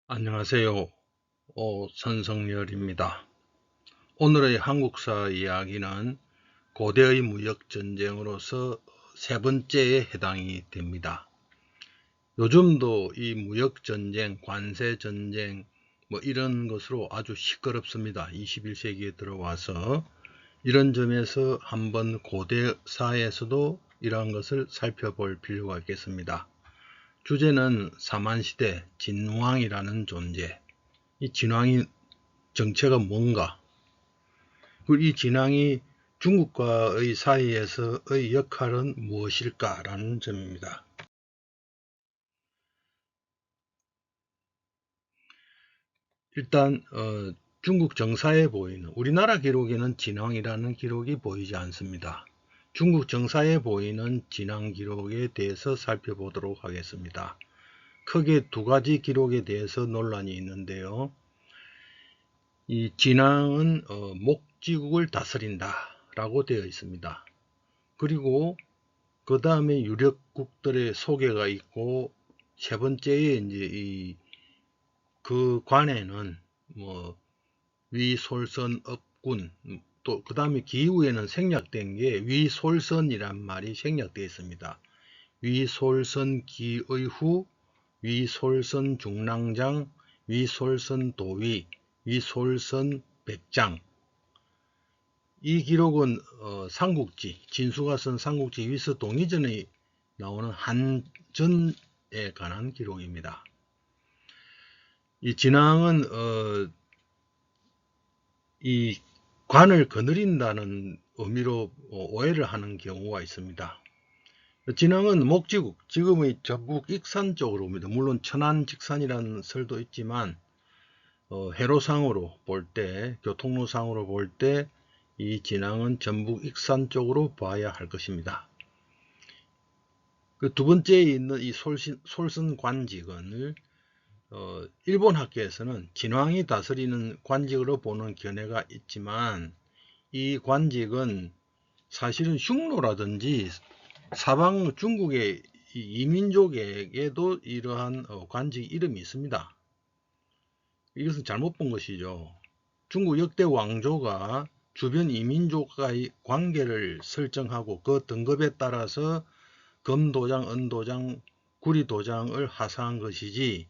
안녕하세요. 선성열입니다. 오늘의 한국사 이야기는 고대의 무역전쟁으로서 세 번째에 해당이 됩니다. 요즘도 이 무역전쟁, 관세전쟁 이런 것으로 아주 시끄럽습니다. 21세기에 들어와서 이런 점에서 한번 고대사에서도 이러한 것을 살펴볼 필요가 있겠습니다. 주제는 사만시대 진왕이라는 존재. 이 진왕이 정체가 뭔가, 그리고 이 진왕이 중국과의 사이에서의 역할은 무엇일까라는 점입니다. 일단 중국 정사에 보이는, 우리나라 기록에는 진왕이라는 기록이 보이지 않습니다. 중국 정사에 보이는 진왕 기록에 대해서 살펴보도록 하겠습니다. 크게 두 가지 기록에 대해서 논란이 있는데요. 이 진왕은 목지국을 다스린다 라고 되어 있습니다. 그리고 그 다음에 유력국들의 소개가 있고, 세 번째에 이제 그 관에는 뭐 위솔선업군, 또 그 다음에 기후에는 생략된 게 위솔선이란 말이 생략되어 있습니다. 위솔선 기의후, 위솔선 중랑장, 위솔선 도위, 위솔선 백장. 이 기록은 삼국지, 진수가 쓴 삼국지 위서동의전에 나오는 한전에 관한 기록입니다. 이 진왕은 이 관을 거느린다는 의미로 오해를 하는 경우가 있습니다. 진왕은 목지국, 지금의 전북 익산 쪽으로 옵니다. 물론 천안직산이라는 설도 있지만 해로상으로 볼 때, 교통로상으로 볼 때 이 진왕은 전북 익산 쪽으로 봐야 할 것입니다. 그 두 번째에 있는 이 솔선 관직을 일본 학계에서는 진왕이 다스리는 관직으로 보는 견해가 있지만, 이 관직은 사실은 흉노라든지 사방 중국의 이민족에게도 이러한 관직 이름이 있습니다. 이것은 잘못 본 것이죠. 중국 역대 왕조가 주변 이민족과의 관계를 설정하고 그 등급에 따라서 금도장, 은도장, 구리도장을 하사한 것이지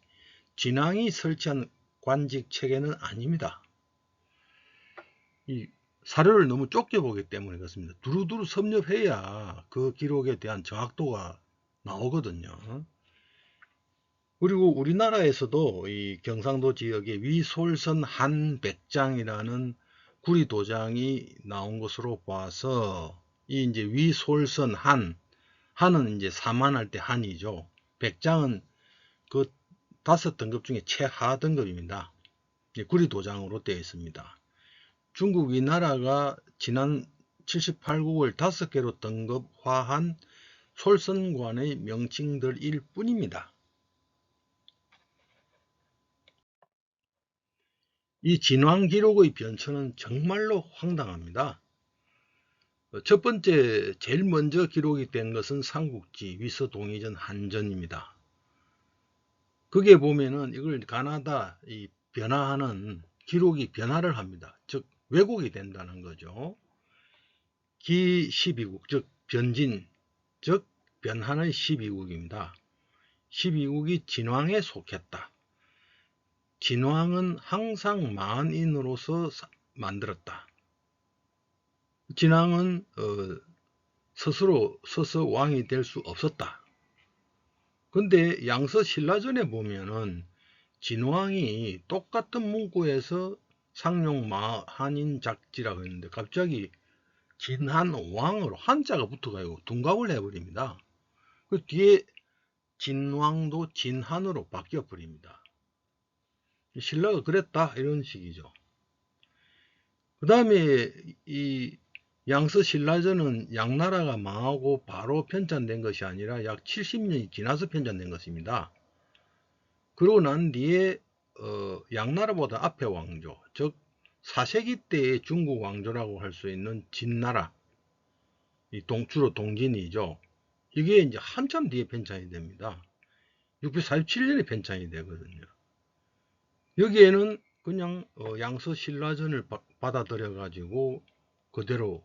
진왕이 설치한 관직 체계는 아닙니다. 이 사료를 너무 좁게 보기 때문에 그렇습니다. 두루두루 섭렵해야 그 기록에 대한 정확도가 나오거든요. 그리고 우리나라에서도 이 경상도 지역에 위솔선 한백장이라는 구리도장이 나온 것으로 봐서, 이 이제 위솔선 한은 이제 사만할 때 한이죠. 백장은 그 5등급 중에 최하 등급입니다. 구리도장으로 되어 있습니다. 중국 위나라가 지난 78국을 5개로 등급화한 솔선관의 명칭들일 뿐입니다. 이 진왕 기록의 변천은 정말로 황당합니다. 첫 번째, 제일 먼저 기록이 된 것은 삼국지 위서동의전 한전입니다. 거기에 보면은 이걸 가나다 변화하는 기록이 변화를 합니다. 즉 왜곡이 된다는 거죠. 기 12국, 즉 변진, 즉 변한의 12국입니다. 12국이 진왕에 속했다. 진왕은 항상 만인으로서 만들었다. 진왕은 스스로 서서 왕이 될 수 없었다. 근데 양서 신라전에 보면은 진왕이 똑같은 문구에서 상용마한인 작지라고 했는데 갑자기 진한왕으로 한자가 붙어가지고 둔갑을 해버립니다. 그 뒤에 진왕도 진한으로 바뀌어 버립니다. 신라가 그랬다 이런 식이죠. 그 다음에 이 양서 신라전은 양나라가 망하고 바로 편찬된 것이 아니라 약 70년이 지나서 편찬된 것입니다. 그러고 난 뒤에 양나라보다 앞에 왕조, 즉 4세기 때의 중국 왕조라고 할 수 있는 진나라, 주로 동진이죠. 이게 이제 한참 뒤에 편찬이 됩니다. 647년에 편찬이 되거든요. 여기에는 그냥 양서 신라전을 받아들여 가지고 그대로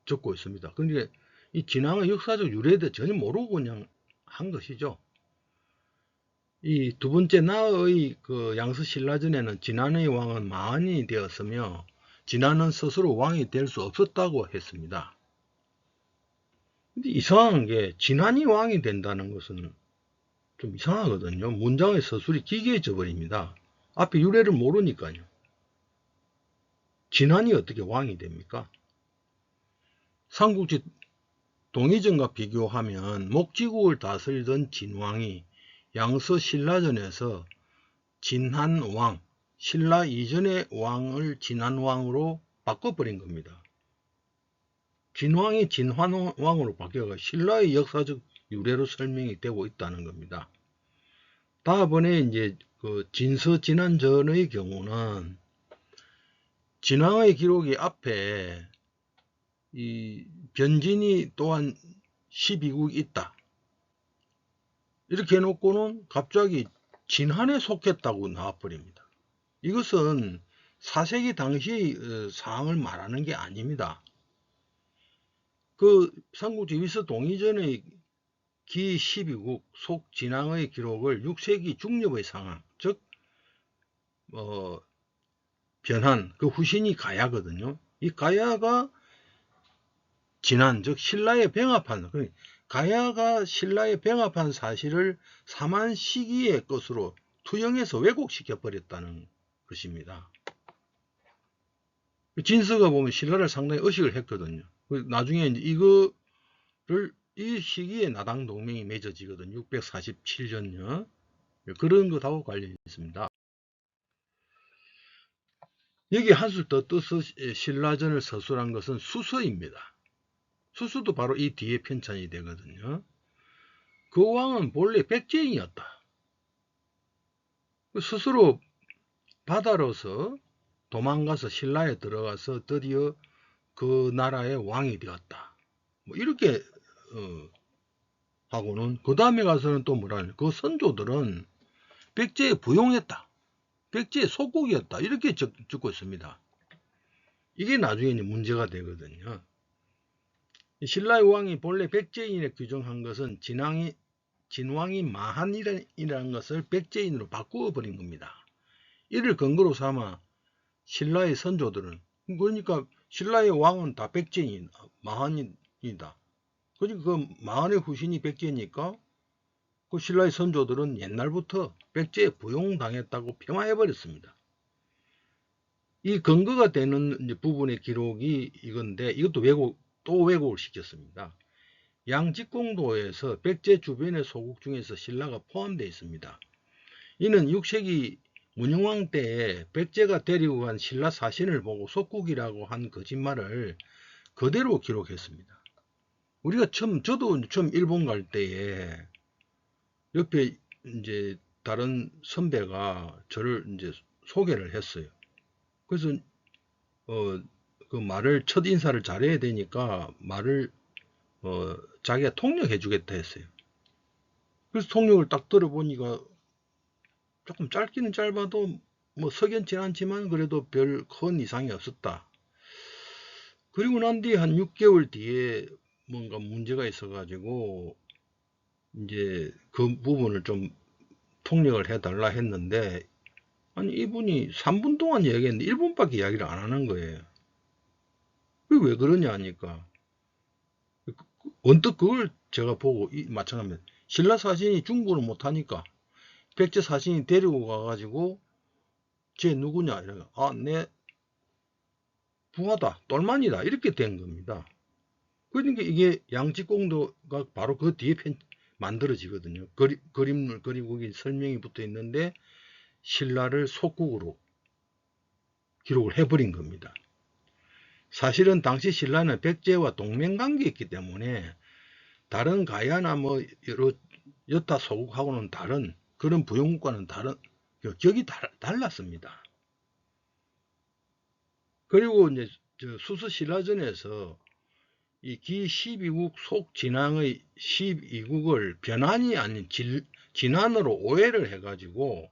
적고 있습니다. 그러니까 이 진왕의 역사적 유래에 대해 전혀 모르고 그냥 한 것이죠. 이 두 번째 나의 그 양서 신라전에는 진안의 왕은 마한이 되었으며 진안은 스스로 왕이 될 수 없었다고 했습니다. 근데 이상한 게 진안이 왕이 된다는 것은 좀 이상하거든요. 문장의 서술이 기괴해져 버립니다. 앞에 유래를 모르니까요. 진안이 어떻게 왕이 됩니까? 삼국지 동의전과 비교하면 목지국을 다스리던 진왕이 양서 신라전에서 진한왕, 신라 이전의 왕을 진한왕으로 바꿔버린 겁니다. 진왕이 진환왕으로 바뀌어가 신라의 역사적 유래로 설명이 되고 있다는 겁니다. 다음번에 이제 그 진서 진안전의 경우는 진왕의 기록이 앞에 이 변진이 또한 12국이 있다. 이렇게 해놓고는 갑자기 진한에 속했다고 나와버립니다. 이것은 4세기 당시의 사항을 말하는 게 아닙니다. 그 삼국지 위서 동의전의 기 12국 속 진왕의 기록을 6세기 중엽의 상황, 즉 변한 그 후신이 가야거든요. 이 가야가 진안, 즉 신라에 병합한, 가야가 신라에 병합한 사실을 사만 시기의 것으로 투영해서 왜곡시켜 버렸다는 것입니다. 진서가 보면 신라를 상당히 의식을 했거든요. 나중에 이제 이거를 이 시기에 나당 동맹이 맺어지거든요. 647년요. 그런 것하고 관련이 있습니다. 여기 한술 더 떠서 신라전을 서술한 것은 수서입니다. 수서도 바로 이 뒤에 편찬이 되거든요. 그 왕은 본래 백제인이었다. 스스로 바다로서 도망가서 신라에 들어가서 드디어 그 나라의 왕이 되었다. 뭐 이렇게 하고는 그 다음에 가서는 또 뭐라냐, 그 선조들은 백제에 부용했다, 백제의 속국이었다, 이렇게 적고 있습니다. 이게 나중에 이제 문제가 되거든요. 신라의 왕이 본래 백제인에 규정한 것은 진왕이 마한이라는 것을 백제인으로 바꾸어 버린 겁니다. 이를 근거로 삼아 신라의 선조들은, 그러니까 신라의 왕은 다 백제인, 마한이다. 그러니까 그 마한의 후신이 백제니까 그 신라의 선조들은 옛날부터 백제에 부용당했다고 폄하해버렸습니다. 이 근거가 되는 부분의 기록이 이건데, 이것도 왜곡을 시켰습니다. 양직공도에서 백제 주변의 소국 중에서 신라가 포함되어 있습니다. 이는 6세기 문흥왕 때에 백제가 데리고 간 신라 사신을 보고 속국이라고 한 거짓말을 그대로 기록했습니다. 우리가 저도 처음 일본 갈 때에 옆에 이제 다른 선배가 저를 이제 소개를 했어요. 그래서 그 말을 첫 인사를 잘해야 되니까 말을 자기가 통역해 주겠다 했어요. 그래서 통역을 딱 들어보니까 조금 짧기는 짧아도 뭐 석연치 않지만 그래도 별 큰 이상이 없었다. 그리고 난 뒤에 한 6개월 뒤에 뭔가 문제가 있어 가지고 이제 그 부분을 좀 통역을 해달라 했는데, 아니 이분이 3분 동안 이야기했는데 1분밖에 이야기를 안 하는 거예요. 왜 그러냐 하니까 언뜻 그걸 제가 보고 마찬가지입니다. 신라 사신이 중국어를 못하니까 백제 사신이 데리고 가가지고 쟤 누구냐 이러면 내 부하다, 똘만이다, 이렇게 된 겁니다. 그러니까 이게 양직공도가 바로 그 뒤에 만들어지거든요. 그림을 그리고 설명이 붙어 있는데 신라를 속국으로 기록을 해버린 겁니다. 사실은 당시 신라는 백제와 동맹관계였기 때문에 다른 가야나 뭐 여타 소국하고는 다른, 그런 부영국과는 다른 격이 달랐습니다. 그리고 이제 수서신라전에서 이 기 12국 속 진왕의 12국을 변환이 아닌 진환으로 오해를 해가지고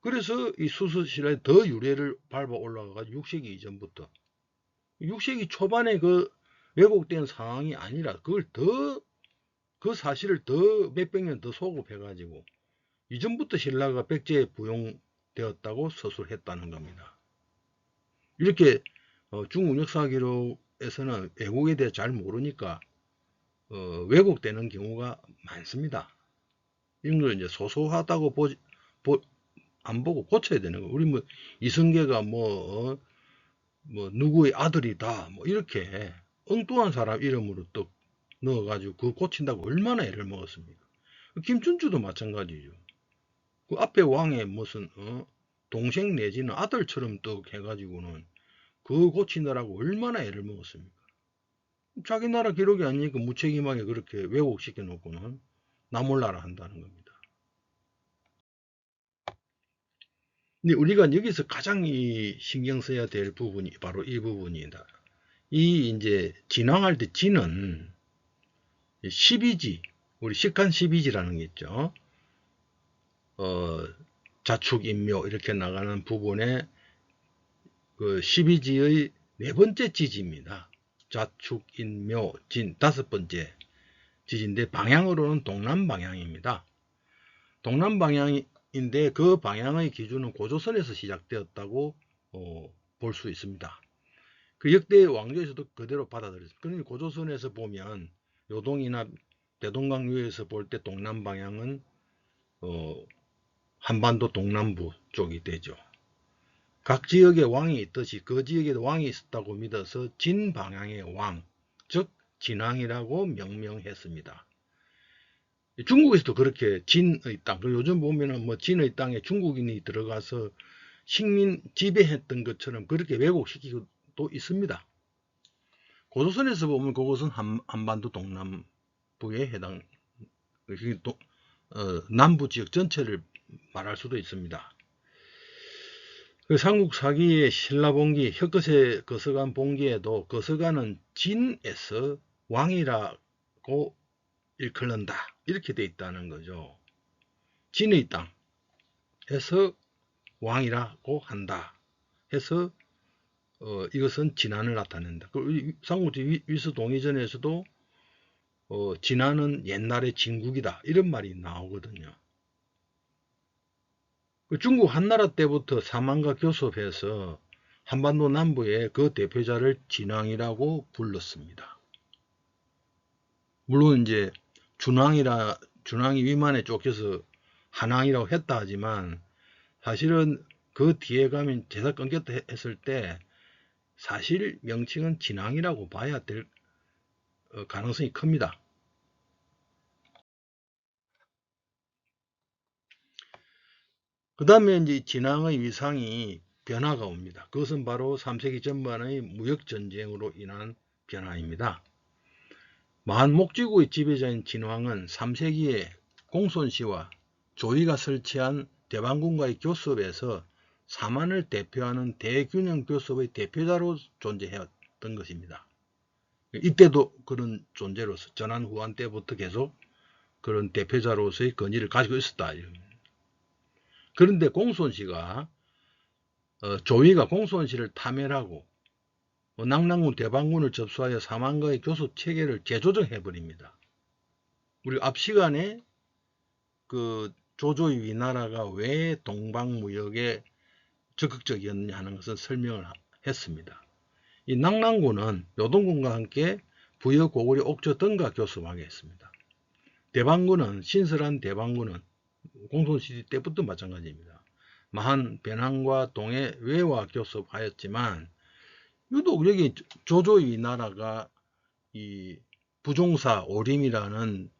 그래서 이 수수신라에 더 유래를 밟아 올라가가지고 6세기 이전부터 6세기 초반에 그 왜곡된 상황이 아니라 그걸 더 그 사실을 더 몇백 년 더 소급해가지고 이전부터 신라가 백제에 부용되었다고 서술했다는 겁니다. 이렇게 중국 역사 기록에서는 왜곡에 대해 잘 모르니까 왜곡되는 경우가 많습니다. 이런 걸 이제 소소하다고 안 보고 고쳐야 되는 거예요. 우리 뭐 이성계가 뭐 누구의 아들이다 뭐 이렇게 엉뚱한 사람 이름으로 또 넣어가지고 그거 고친다고 얼마나 애를 먹었습니까? 김춘추도 마찬가지죠. 그 앞에 왕의 무슨 동생 내지는 아들처럼 또 해가지고는 그거 고치느라고 얼마나 애를 먹었습니까? 자기 나라 기록이 아니니까 무책임하게 그렇게 왜곡시켜 놓고는 나 몰라라 한다는 겁니다. 근데 우리가 여기서 가장 신경 써야 될 부분이 바로 이 부분이다. 이 이제 진왕할 때 진은 12지, 우리 식한 12지라는 게 있죠. 자축인묘 이렇게 나가는 부분에 그 12지의 네 번째 지지입니다. 자축인묘 진 다섯 번째 지지인데 방향으로는 동남 방향입니다. 동남 방향인데 그 방향의 기준은 고조선에서 시작되었다고 볼 수 있습니다. 그 역대 왕조에서도 그대로 받아들였습니다. 그러니 고조선에서 보면 요동이나 대동강유에서 볼 때 동남 방향은 한반도 동남부 쪽이 되죠. 각 지역에 왕이 있듯이 그 지역에도 왕이 있었다고 믿어서 진 방향의 왕, 즉 진왕이라고 명명했습니다. 중국에서도 그렇게 진의 땅, 요즘 보면은 뭐 진의 땅에 중국인이 들어가서 식민 지배했던 것처럼 그렇게 왜곡시키고도 있습니다. 고조선에서 보면 그것은 한반도 동남부에 해당, 남부 지역 전체를 말할 수도 있습니다. 그 삼국사기의 신라봉기, 혀끝에 거서간 봉기에도 거서간은 진에서 왕이라고 일컬는다 이렇게 돼 있다는 거죠. 진의 땅에서 왕이라고 한다 해서 이것은 진안을 나타낸다. 그 삼국지 위수동의전에서도 진안은 옛날의 진국이다 이런 말이 나오거든요. 중국 한나라 때부터 사만과 교섭해서 한반도 남부에 그 대표자를 진왕이라고 불렀습니다. 물론 이제 준왕이 위만에 쫓겨서 한왕이라고 했다 하지만 사실은 그 뒤에 가면 제사 끊겼다 했을 때 사실 명칭은 진왕이라고 봐야 될 가능성이 큽니다. 그 다음에 이제 진왕의 위상이 변화가 옵니다. 그것은 바로 3세기 전반의 무역전쟁으로 인한 변화입니다. 만목지구의 지배자인 진왕은 3세기에 공손씨와 조이가 설치한 대방군과의 교섭에서 사만을 대표하는 대균형 교섭의 대표자로 존재했던 것입니다. 이때도 그런 존재로서 전한 후한 때부터 계속 그런 대표자로서의 권위를 가지고 있었다. 그런데 공손씨가 조이가 공손씨를 타멸하고 낙랑군 대방군을 접수하여 사만과의 교섭 체계를 재조정해 버립니다. 우리 앞 시간에 그 조조의 위나라가 왜 동방무역에 적극적이었느냐 하는 것은 설명을 했습니다. 이 낙랑군은 요동군과 함께 부여, 고구려, 옥저 등과 교섭하게 했습니다. 대방군은 신설한 대방군은 공손시대 때부터 마찬가지입니다. 마한, 변항과 동해 외와 교섭하였지만 유독 여기 조조의 나라가 이 부종사 오림이라는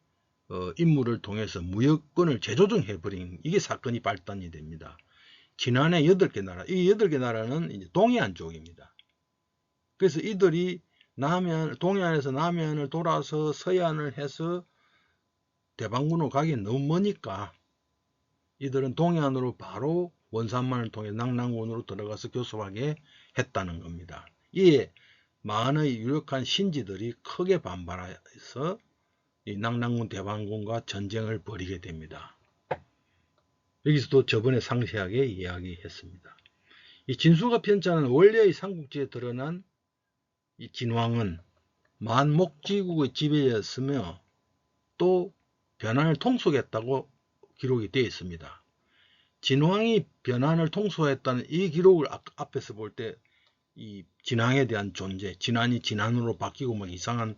인물을 통해서 무역권을 재조정해버린 이게 사건이 발단이 됩니다. 지난해 8개 나라, 이 8개 나라는 이제 동해안 쪽입니다. 그래서 이들이 동해안에서 남해안을 돌아서 서해안을 해서 대방군으로 가기 너무 머니까 이들은 동해안으로 바로 원산만을 통해 낙랑군으로 들어가서 교섭하게 했다는 겁니다. 이에 마한의 유력한 신지들이 크게 반발해서 이 낙랑군 대방군과 전쟁을 벌이게 됩니다. 여기서도 저번에 상세하게 이야기했습니다. 이 진수가 편자는 원래의 삼국지에 드러난 이 진왕은 만목지국의 지배였으며 또 변한을 통속했다고 기록이 되어 있습니다. 진왕이 변한을 통속했다는 이 기록을 앞에서 볼 때 이 진왕에 대한 존재, 진한이 진한으로 바뀌고 막 이상한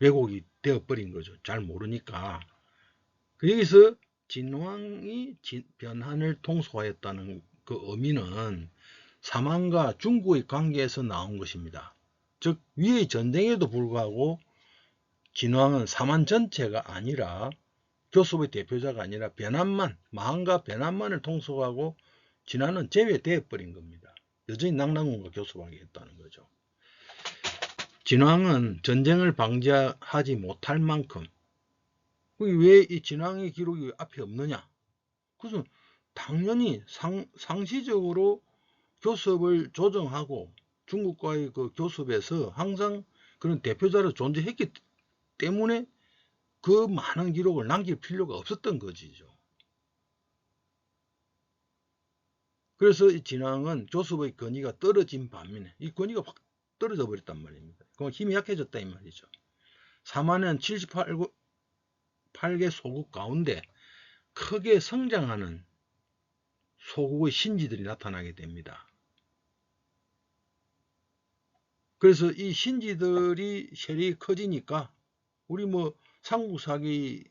왜곡이 되어버린 거죠. 잘 모르니까. 여기서 진왕이 변한을 통속하였다는 그 의미는 사만과 중국의 관계에서 나온 것입니다. 즉 위의 전쟁에도 불구하고 진왕은 사만 전체가 아니라 교섭의 대표자가 아니라 변한만, 마한과 변한만을 통속하고 진한은 제외되어 버린 겁니다. 여전히 낙랑군과 교섭하게 했다는 거죠. 진왕은 전쟁을 방지하지 못할 만큼 왜 이 진왕의 기록이 앞에 없느냐? 그래서 당연히 상시적으로 교섭을 조정하고 중국과의 그 교섭에서 항상 그런 대표자로 존재했기 때문에 그 많은 기록을 남길 필요가 없었던 것이죠. 그래서 이 진왕은 교섭의 권위가 떨어진 반면에 이 권위가 확 떨어져 버렸단 말입니다. 그럼 힘이 약해졌다 이 말이죠. 사만은 78개 소국 가운데 크게 성장하는 소국의 신지들이 나타나게 됩니다. 그래서 이 신지들이 세력이 커지니까 우리 뭐 삼국사기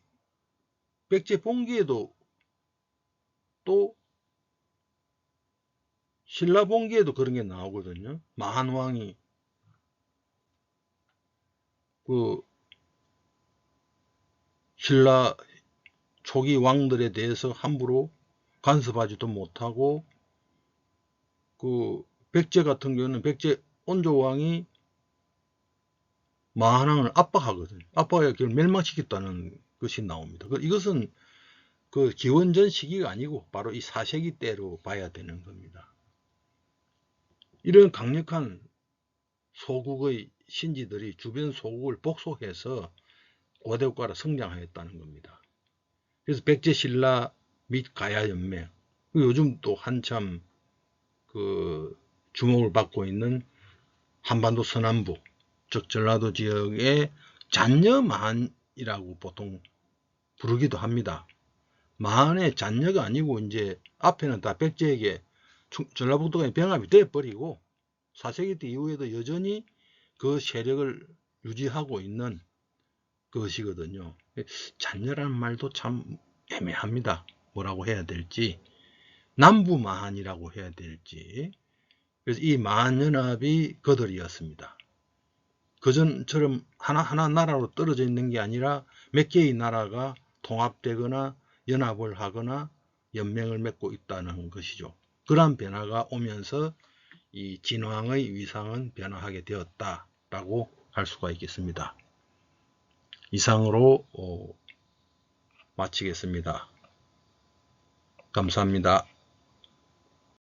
백제봉기에도 또 신라봉기에도 그런 게 나오거든요. 마한왕이 그 신라 초기 왕들에 대해서 함부로 간섭하지도 못하고 그 백제 같은 경우는 백제 온조왕이 마한왕을 압박하거든요. 압박해 멸망시켰다는 것이 나옵니다. 이것은 그 기원전 시기가 아니고 바로 이 4세기 때로 봐야 되는 겁니다. 이런 강력한 소국의 신지들이 주변 소국을 복속해서 고대국가로 성장하였다는 겁니다. 그래서 백제 신라 및 가야 연맹, 요즘 또 한참 그 주목을 받고 있는 한반도 서남부, 즉 전라도 지역의 잔여만이라고 보통 부르기도 합니다. 만의 잔여가 아니고 이제 앞에는 다 백제에게 전라북도가 병합이 되어 버리고 4세기 때 이후에도 여전히 그 세력을 유지하고 있는 것이거든요. 잔여라는 말도 참 애매합니다. 뭐라고 해야 될지, 남부마한이라고 해야 될지. 그래서 이 만연합이 거들이었습니다. 그전처럼 하나하나 나라로 떨어져 있는 게 아니라 몇 개의 나라가 통합되거나 연합을 하거나 연맹을 맺고 있다는 것이죠. 그러한 변화가 오면서 이 진왕의 위상은 변화하게 되었다라고 할 수가 있겠습니다. 이상으로 마치겠습니다. 감사합니다.